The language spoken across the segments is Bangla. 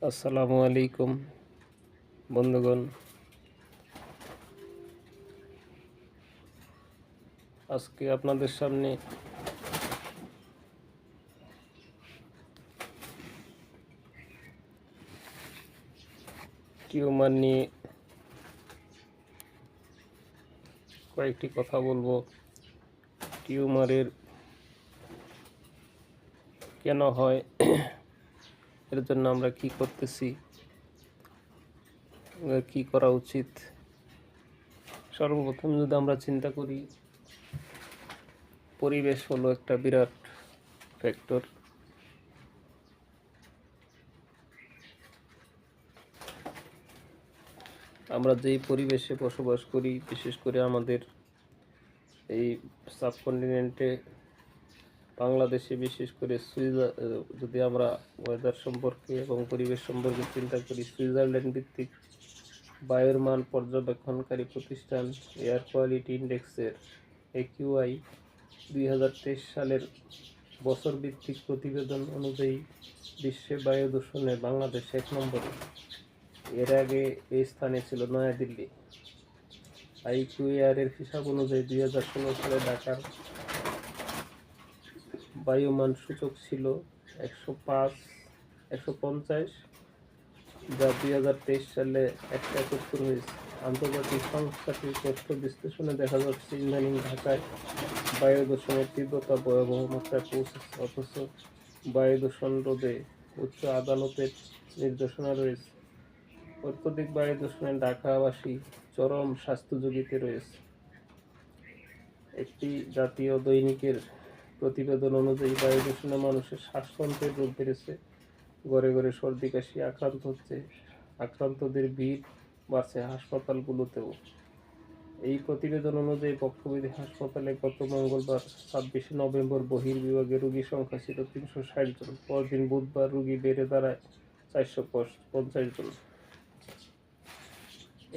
আসসালামু আলাইকুম বন্ধুগণ। আজকে আপনাদের সামনে টিউমার নিয়ে কয়েকটি কথা বলবো। টিউমারের কেন হয়, এর জন্য আমরা কি করতেছি, কি করা উচিত। সর্বপ্রথম যদি আমরা চিন্তা করি, পরিবেশ হলো একটা বিরাট ফ্যাক্টর। আমরা যেই পরিবেশে বসবাস করি, বিশেষ করে আমাদের এই সাবকন্টিনেন্টে বাংলাদেশে, বিশেষ করে যদি আমরা ওয়েদার সম্পর্কে এবং পরিবেশ সম্পর্কে চিন্তা করি, সুইজারল্যান্ড ভিত্তিক বায়ুর মান পর্যবেক্ষণকারী প্রতিষ্ঠান এয়ার কোয়ালিটি ইন্ডেক্সের AQI 2023 সালের বছর ভিত্তিক প্রতিবেদন অনুযায়ী বিশ্বে বায়ু দূষণে বাংলাদেশ 1 নম্বরে। এর আগে এই স্থানে ছিল নয়াদিল্লি। IQAR এর হিসাব অনুযায়ী 2016 সালে ঢাকার বায়ুমান সূচক ছিল 150, যা 2023 সালে 171 হয়েছে। আন্তর্জাতিক সংস্থাটির তথ্য বিশ্লেষণে দেখা যাচ্ছে, ইদানিং ঢাকায় বায়ু দূষণের তীব্রতা ভয়াবহ মাত্রায় পৌঁছেছে, অথচ বায়ু দূষণ রোধে উচ্চ আদালতের নির্দেশনা রয়েছে। অত্যধিক বায়ু দূষণে ঢাকাবাসী চরম স্বাস্থ্য ঝুঁকিতে রয়েছে। একটি জাতীয় দৈনিকের প্রতিবেদন অনুযায়ী বায়ু দূষণে মানুষের শ্বাসতন্ত্রের রোগ বেড়েছে, ঘরে ঘরে সর্দি কাশি আক্রান্তদের ভিড় বাড়ছে হাসপাতালগুলোতেও। এই প্রতিবেদন অনুযায়ী বক্ষব্যাধি হাসপাতালে গত মঙ্গলবার 26 নভেম্বর বহির্বিভাগে রোগীর সংখ্যা ছিল 360 জন। পরদিন বুধবার রোগী বেড়ে দাঁড়ায় 450 জন।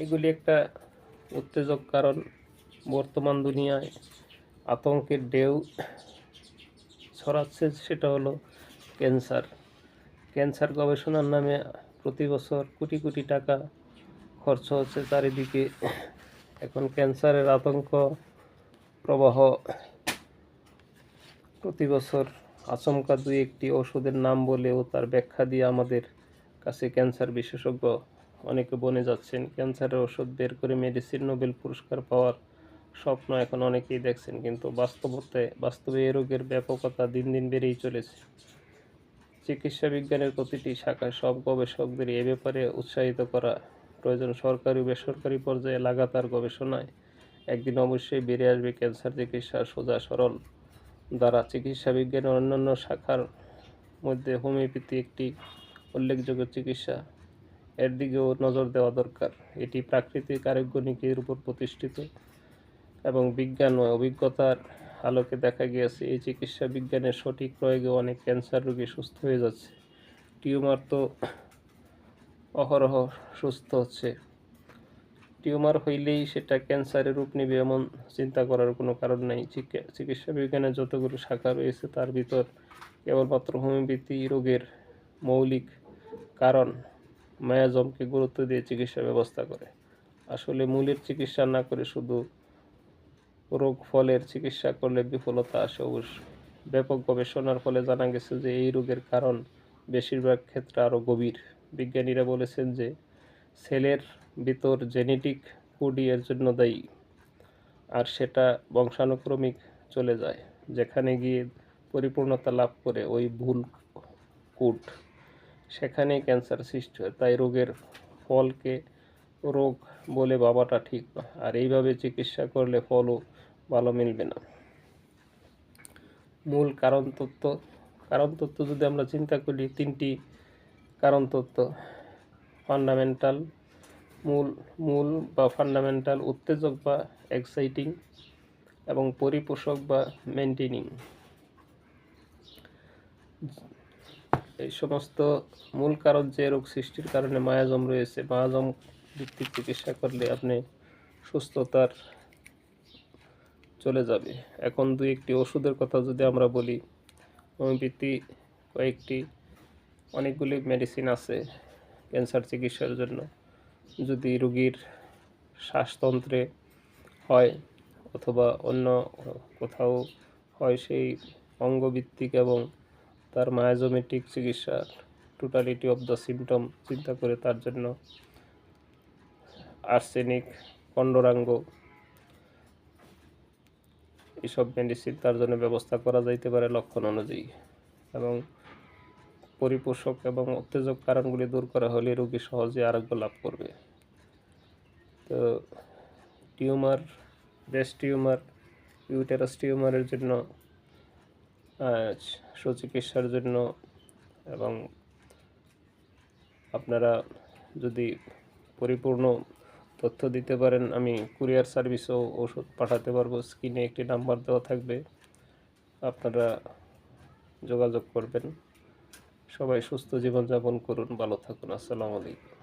এগুলি একটা উত্তেজক কারণ। বর্তমান দুনিয়ায় আতঙ্কের ঢেউ ছড়াচ্ছে, সেটা হলো ক্যান্সার গবেষণার নামে প্রতি বছর কোটি কোটি টাকা খরচ হচ্ছে চারিদিকে। এখন ক্যান্সারের আতঙ্ক প্রবাহ প্রতি বছর আচমকা দুই একটি ওষুধের নাম বলেও তার ব্যাখ্যা দিয়ে আমাদের কাছে ক্যান্সার বিশেষজ্ঞ অনেকে বনে যাচ্ছেন। ক্যান্সারের ওষুধ বের করে মেডিসিন নোবেল পুরস্কার পাওয়ার স্বপ্ন এখন অনেকেই দেখছেন, কিন্তু বাস্তবে এই রোগের ব্যাপকতা দিন দিন বেড়েই চলেছে। চিকিৎসা বিজ্ঞানের প্রতিটি শাখায় সব গবেষকদের এ ব্যাপারে উৎসাহিত করা প্রয়োজন। সরকারি ও বেসরকারি পর্যায়ে লাগাতার গবেষণায় একদিন অবশ্যই বেড়ে আসবে ক্যান্সার চিকিৎসার সোজা সরল দ্বারা। চিকিৎসা বিজ্ঞানের অন্যান্য শাখার মধ্যে হোমিওপ্যাথি একটি উল্লেখযোগ্য চিকিৎসা, এর দিকেও নজর দেওয়া দরকার। এটি প্রাকৃতিক আরোগ্য নীতির উপর প্রতিষ্ঠিত এবং বিজ্ঞান ও অভিজ্ঞতার আলোকে দেখা গিয়েছে এই চিকিৎসা বিজ্ঞানের সঠিক প্রয়োগে অনেক ক্যান্সার রোগী সুস্থ হয়ে যাচ্ছে। টিউমার তো অহরহ সুস্থ হচ্ছে। টিউমার হইলেই সেটা ক্যান্সারের রূপ নেবে এমন চিন্তা করার কোনো কারণ নেই। চিকিৎসা বিজ্ঞানের যতগুলো শাখা রয়েছে তার ভিতর কেবলমাত্র হোমিওপ্যাথি রোগের মৌলিক কারণ মায়াজমকে গুরুত্ব দিয়ে চিকিৎসা ব্যবস্থা করে। আসলে মূলের চিকিৎসা না করে শুধু রোগ ফলের চিকিৎসা করলে বিফলতা আসে অবশ্য। ব্যাপক গবেষণার ফলে জানা গেছে যে এই রোগের কারণ বেশিরভাগ ক্ষেত্রে আরও গভীর। বিজ্ঞানীরা বলেছেন যে সেলের ভিতর জেনেটিক কোডই এর জন্য দায়ী, আর সেটা বংশানুক্রমিক চলে যায়। যেখানে গিয়ে পরিপূর্ণতা লাভ করে ওই ভুল কোড, সেখানেই ক্যান্সার সৃষ্টি হয়। তাই রোগের ফলকে রোগ বলে ভাবাটা ঠিক না, আর এইভাবে চিকিৎসা করলে ফলও ভালো মিলবে না। মূল কারণ তত্ত্ব যদি আমরা চিন্তা করি, তিনটি কারণ তত্ত্ব: ফান্ডামেন্টাল, মূল বা ফান্ডামেন্টাল, উত্তেজক বা এক্সাইটিং, এবং পরিপোষক বা মেনটেনিং। এই সমস্ত মূল কারণ যে রোগ সৃষ্টির কারণে মায়াজম রয়েছে, মায়াজম ভিত্তিক চিকিৎসা করলে আপনি সুস্থতার চলে যাবে। এখন দুই একটি ওষুধের কথা যদি আমরা বলি, হোমিওপ্যাথি অনেকগুলি মেডিসিন আছে, ক্যান্সার চিকিৎসার জন্য। যদি রোগীর শ্বাসতন্ত্রে হয় অথবা অন্য কোথাও হয়, সেই অঙ্গভিত্তিক এবং তার মায়োজোমেট্রিক চিকিৎসা, টোটালিটি অফ দ্য সিমটম চিন্তা করে তার জন্য আর্সেনিক, কন্ডরাঙ্গ এসব মেডিসিন তার জন্য ব্যবস্থা করা যাইতে পারে লক্ষণ অনুযায়ী। এবং পরিপোষক এবং উত্তেজক কারণগুলি দূর করা হলে রোগী সহজে আরোগ্য লাভ করবে। তো টিউমার, ব্রেস্ট টিউমার, ইউটেরাস টিউমারের জন্য সুচিকিৎসার জন্য এবং আপনারা যদি পরিপূর্ণ তথ্য দিতে পারেন, আমি কুরিয়ার সার্ভিসেও ওষুধ পাঠাতে পারবো। স্ক্রিনে একটি নাম্বার দেওয়া থাকবে, আপনারা যোগাযোগ করবেন। সবাই সুস্থ জীবনযাপন করুন, ভালো থাকুন। আসসালামু আলাইকুম।